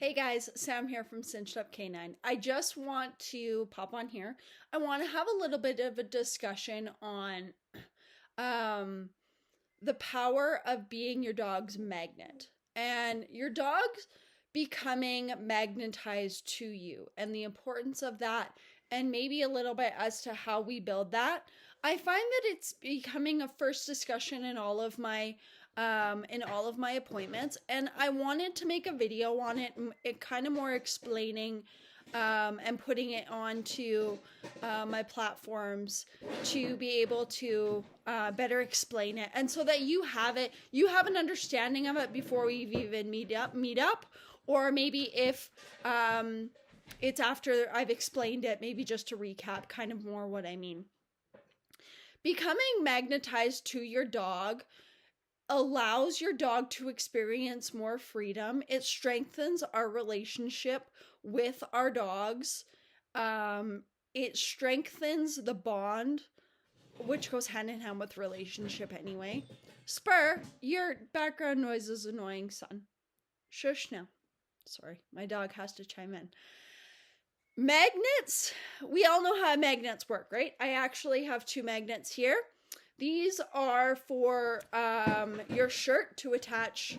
Hey guys, Sam here from Cinched Up K9. I just want to pop on here. I want to have a little bit of a discussion on um, the power of being your dog's magnet and your dog's becoming magnetized to you and the importance of that, and maybe a little bit as to how we build that. I find that it's becoming a first discussion in all of my appointments, and I wanted to make a video on it kind of more explaining and putting it onto my platforms to be able to better explain it, and so that you have an understanding of it before we even meet up, or maybe if it's after I've explained it, maybe just to recap kind of more what I mean. Becoming magnetized to your dog allows your dog to experience more freedom. It strengthens our relationship with our dogs. It strengthens the bond, which goes hand in hand with relationship anyway. Spur, your background noise is annoying, son. Shush now. Sorry, my dog has to chime in. Magnets, we all know how magnets work, right? I actually have two magnets here. These are for your shirt to attach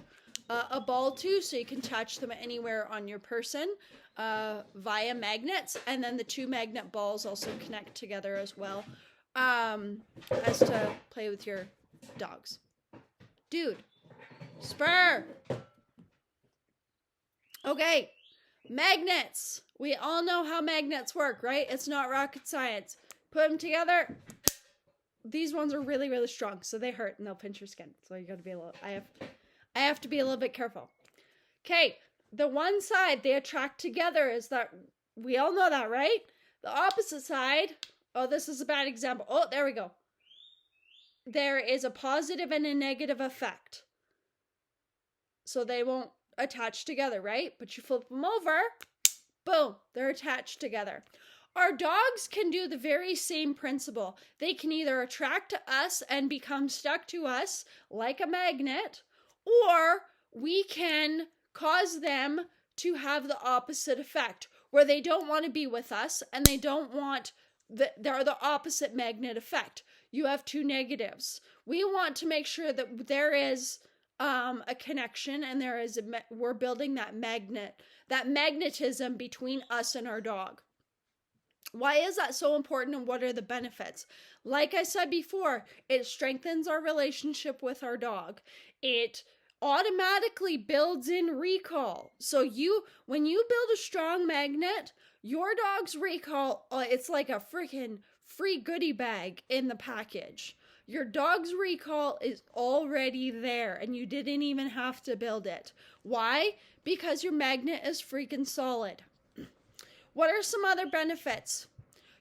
a ball to, so you can attach them anywhere on your person via magnets. And then the two magnet balls also connect together as well as to play with your dogs. Dude, Spur! Okay, magnets. We all know how magnets work, right? It's not rocket science. Put them together. These ones are really, really strong, so they hurt and they'll pinch your skin. So you gotta be I have to be a little bit careful. Okay, the one side they attract together is that, we all know that, right? The opposite side, oh, this is a bad example. Oh, there we go. There is a positive and a negative effect. So they won't attach together, right? But you flip them over, boom, they're attached together. Our dogs can do the very same principle. They can either attract to us and become stuck to us like a magnet, or we can cause them to have the opposite effect, where they don't want to be with us and they don't want they're the opposite magnet effect. You have two negatives. We want to make sure that there is a connection, and we're building that magnetism between us and our dog. Why is that so important, and what are the benefits? Like I said before, it strengthens our relationship with our dog. It automatically builds in recall. So when you build a strong magnet, your dog's recall, it's like a freaking free goodie bag in the package. Your dog's recall is already there, and you didn't even have to build it. Why? Because your magnet is freaking solid. What are some other benefits?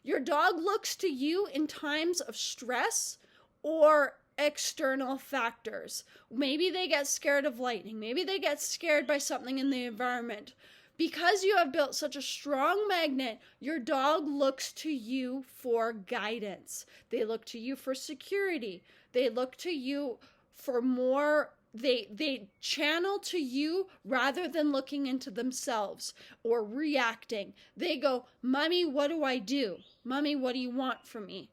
Your dog looks to you in times of stress or external factors. Maybe they get scared of lightning. Maybe they get scared by something in the environment. Because you have built such a strong magnet, your dog looks to you for guidance. They look to you for security. They look to you for more. They channel to you rather than looking into themselves or reacting. They go, "Mommy, what do I do? Mommy, what do you want from me?"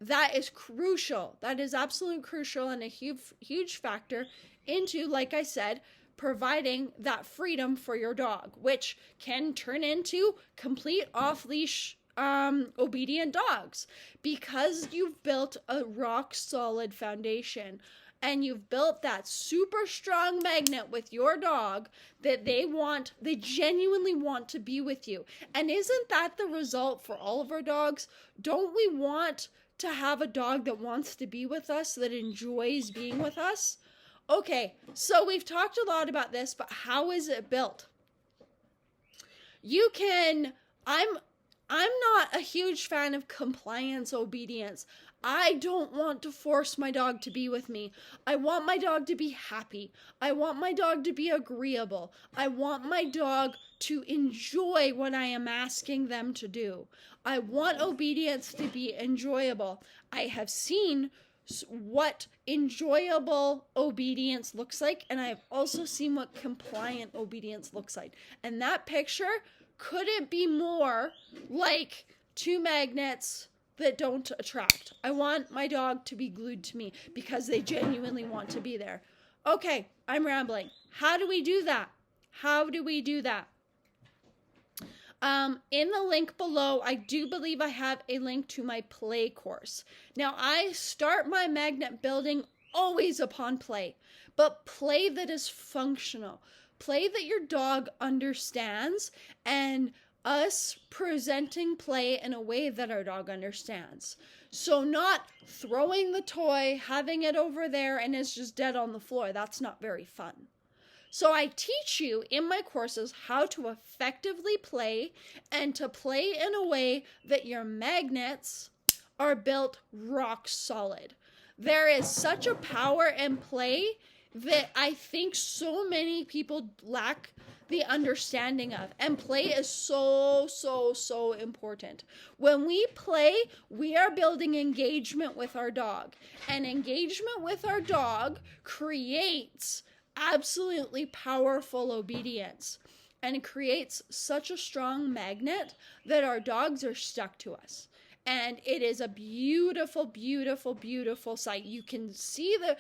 That is crucial. That is absolutely crucial, and a huge factor into, like I said, providing that freedom for your dog, which can turn into complete off-leash obedient dogs, because you've built a rock solid foundation. And you've built that super strong magnet with your dog that they genuinely want to be with you. And isn't that the result for all of our dogs? Don't we want to have a dog that wants to be with us, that enjoys being with us? Okay, so we've talked a lot about this, but how is it built? I'm not a huge fan of compliance obedience. I don't want to force my dog to be with me. I want my dog to be happy. I want my dog to be agreeable. I want my dog to enjoy what I am asking them to do. I want obedience to be enjoyable. I have seen what enjoyable obedience looks like, and I've also seen what compliant obedience looks like. And that picture couldn't be more like two magnets that don't attract. I want my dog to be glued to me because they genuinely want to be there. Okay, I'm rambling. How do we do that? How do we do that? In the link below, I do believe I have a link to my play course. Now, I start my magnet building always upon play, but play that is functional. Play that your dog understands, and us presenting play in a way that our dog understands. So not throwing the toy, having it over there, and it's just dead on the floor. That's not very fun. So I teach you in my courses how to effectively play, and to play in a way that your magnets are built rock solid. There is such a power in play that I think so many people lack the understanding of. And play is so important. When we play, we are building engagement with our dog. And engagement with our dog creates absolutely powerful obedience, and it creates such a strong magnet that our dogs are stuck to us. And it is a beautiful sight. You can see the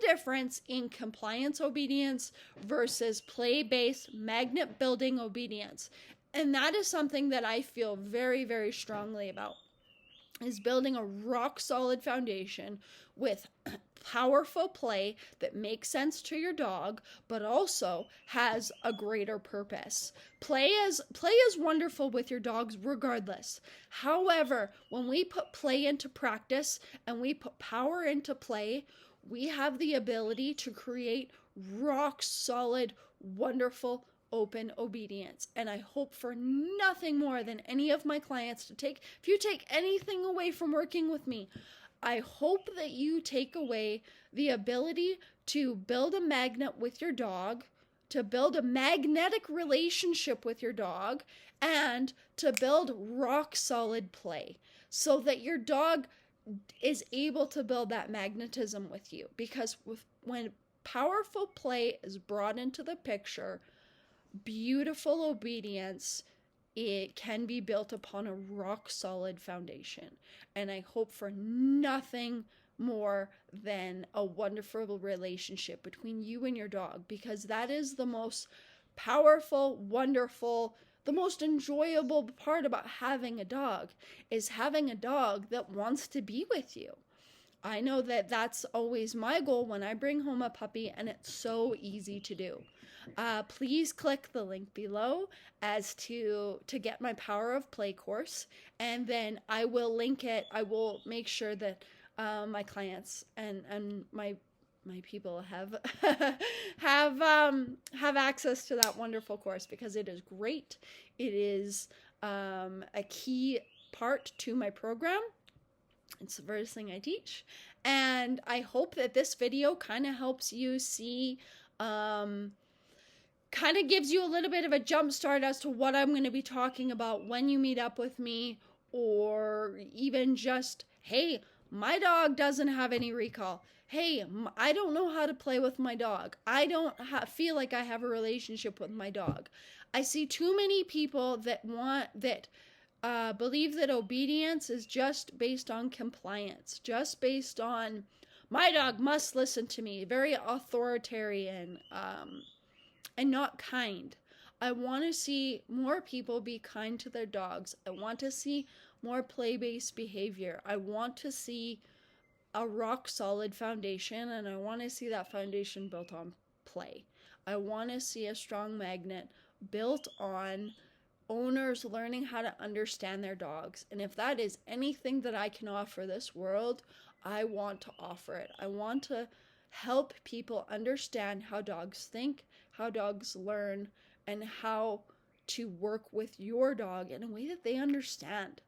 difference in compliance obedience versus play-based magnet building obedience. And that is something that I feel very strongly about, is building a rock solid foundation with powerful play that makes sense to your dog, but also has a greater purpose. Play is wonderful with your dogs regardless. However, when we put play into practice and we put power into play, we have the ability to create rock solid, wonderful, open obedience. And I hope for nothing more than any of my clients to take, if you take anything away from working with me, I hope that you take away the ability to build a magnet with your dog, to build a magnetic relationship with your dog, and to build rock solid play so that your dog is able to build that magnetism with you. Because when powerful play is brought into the picture, beautiful obedience, it can be built upon a rock solid foundation. And I hope for nothing more than a wonderful relationship between you and your dog, because that is the most powerful, wonderful, the most enjoyable part about having a dog, is having a dog that wants to be with you. I know that that's always my goal when I bring home a puppy, and it's so easy to do. Please click the link below as to get my Power of Play course, and then I will link it. I will make sure that my clients and my people have have access to that wonderful course, because it is great. It is a key part to my program. It's the first thing I teach, and I hope that this video kind of helps you see, kind of gives you a little bit of a jump start as to what I'm going to be talking about when you meet up with me, or even just, hey, my dog doesn't have any recall. Hey, I don't know how to play with my dog. I don't feel like I have a relationship with my dog. I see too many people that believe that obedience is just based on compliance, just based on my dog must listen to me, very authoritarian, and not kind. I want to see more people be kind to their dogs. I want to see more play-based behavior. I want to see a rock-solid foundation, and I want to see that foundation built on play. I want to see a strong magnet built on owners learning how to understand their dogs. And if that is anything that I can offer this world, I want to offer it. I want to help people understand how dogs think, how dogs learn, and how to work with your dog in a way that they understand.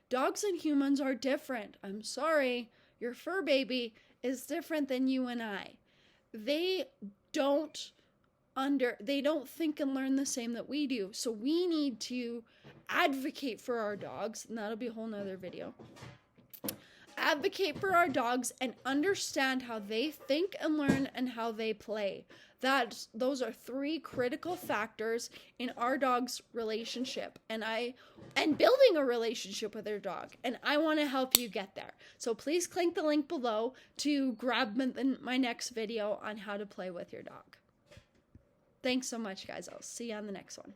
Dogs and humans are different. I'm sorry, your fur baby is different than you and I. They don't think and learn the same that we do. So we need to advocate for our dogs, and that'll be a whole nother video. advocate for our dogs, and understand how they think and learn and how they play. Those are 3 critical factors in our dog's relationship and building a relationship with their dog. And I want to help you get there. So please click the link below to grab my next video on how to play with your dog. Thanks so much, guys. I'll see you on the next one.